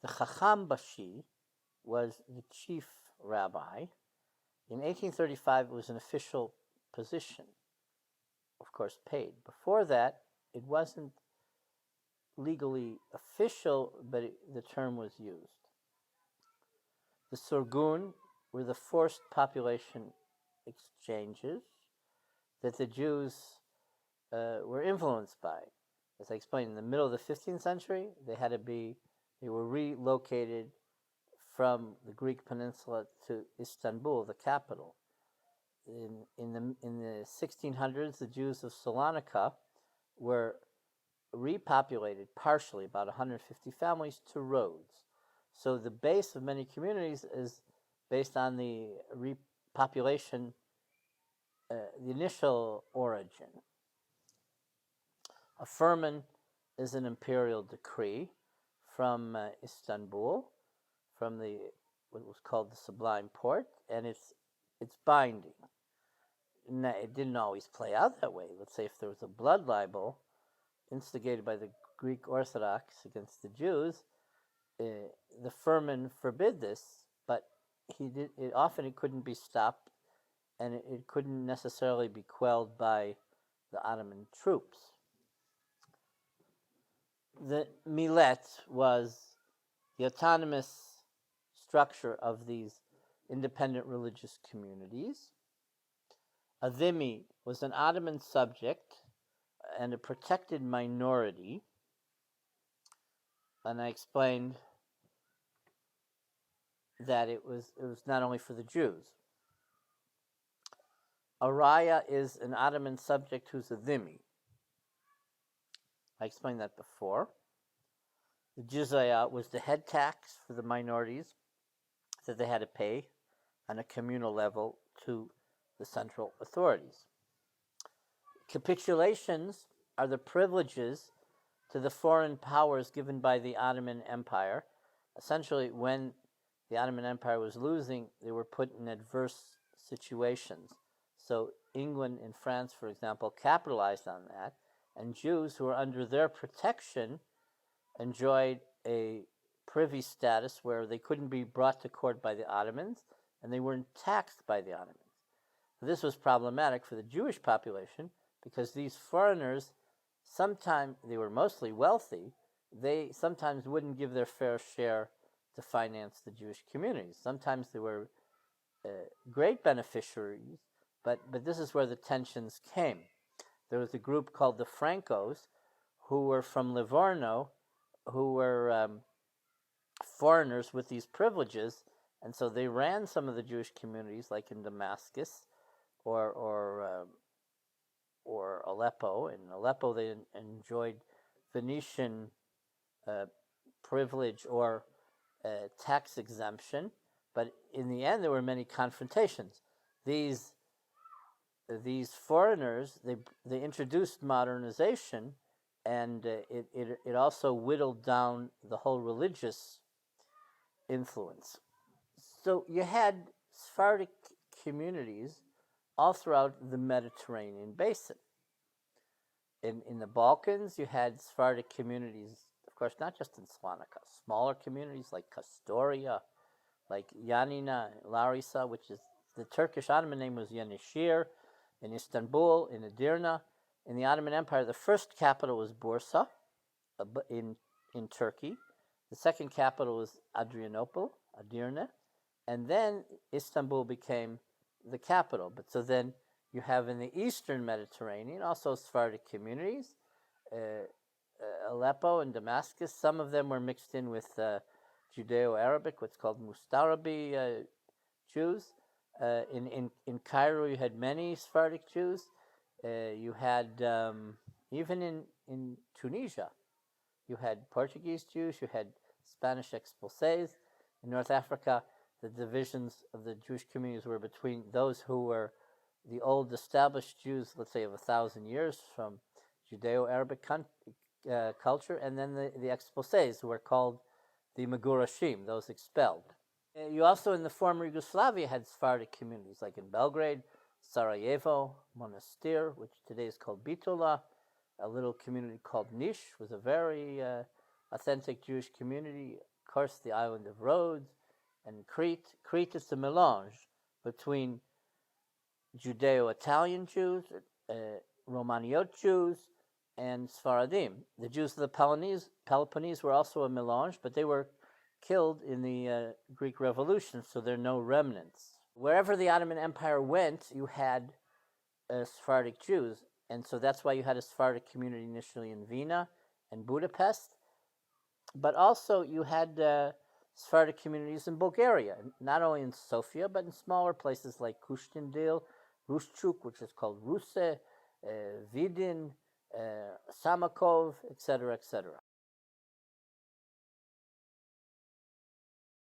The Chacham Bashi was the chief rabbi. In 1835, it was an official position, of course, paid. Before that, it wasn't legally official, but the term was used. The Surgun were the forced population exchanges that the Jews were influenced by. As I explained, in the middle of the 15th century, they were relocated from the Greek peninsula to Istanbul, the capital. In the 1600s, the Jews of Salonika were repopulated partially, about 150 families, to Rhodes. So the base of many communities is based on the repopulation, the initial origin. A firman is an imperial decree from Istanbul, from what was called the Sublime Porte, and it's binding. It didn't always play out that way. Let's say if there was a blood libel instigated by the Greek Orthodox against the Jews, the firman forbid this, but often it couldn't be stopped, and it couldn't necessarily be quelled by the Ottoman troops. The millet was the autonomous structure of these independent religious communities. A dhimmi was an Ottoman subject and a protected minority, and I explained that it was not only for the Jews. A raya is an Ottoman subject who's a dhimmi. I explained that before. The jizya was the head tax for the minorities that they had to pay on a communal level to the central authorities. Capitulations are the privileges to the foreign powers given by the Ottoman Empire. Essentially, when the Ottoman Empire was losing, they were put in adverse situations. So England and France, for example, capitalized on that, and Jews who were under their protection enjoyed a privy status where they couldn't be brought to court by the Ottomans, and they weren't taxed by the Ottomans. This was problematic for the Jewish population because these foreigners, sometimes they were mostly wealthy, they sometimes wouldn't give their fair share to finance the Jewish communities. Sometimes they were great beneficiaries, but this is where the tensions came. There was a group called the Francos who were from Livorno, who were foreigners with these privileges, and so they ran some of the Jewish communities, like in Damascus or Aleppo. In Aleppo, they enjoyed Venetian privilege or tax exemption, but in the end, there were many confrontations. These foreigners, they introduced modernization, and it also whittled down the whole religious influence. So you had Sephardic communities all throughout the Mediterranean basin. In the Balkans, you had Sephardic communities, of course, not just in Salonika, smaller communities like Kastoria, like Yanina, Larissa, which is the Turkish Ottoman name was Yenişehir, in Istanbul, in Edirne. In the Ottoman Empire, the first capital was Bursa in Turkey. The second capital was Adrianople, Edirne, and then Istanbul became the capital. But so then you have in the Eastern Mediterranean also Sephardic communities, Aleppo and Damascus. Some of them were mixed in with Judeo-Arabic, what's called Mustarabi Jews. In Cairo, you had many Sephardic Jews. You had, even in Tunisia, you had Portuguese Jews, you had Spanish expulsees. In North Africa, the divisions of the Jewish communities were between those who were the old established Jews, let's say of 1,000 years from Judeo-Arabic culture, and then the expulsees, who were called the Megurashim, those expelled. You also, in the former Yugoslavia, had Sephardic communities, like in Belgrade, Sarajevo, Monastir, which today is called Bitola. A little community called Niš was a very authentic Jewish community. course, the island of Rhodes and Crete. Crete is the melange between Judeo-Italian Jews, Romaniot Jews, and Sfaradim. The Jews of the Peloponnese were also a melange, but they were killed in the Greek Revolution, so there are no remnants. Wherever the Ottoman Empire went, you had Sephardic Jews, and so that's why you had a Sephardic community initially in Vienna and Budapest, but also you had Sephardic communities in Bulgaria, not only in Sofia, but in smaller places like Kustendil, Rushchuk, which is called Ruse, Vidin, Samakov, etc., etc.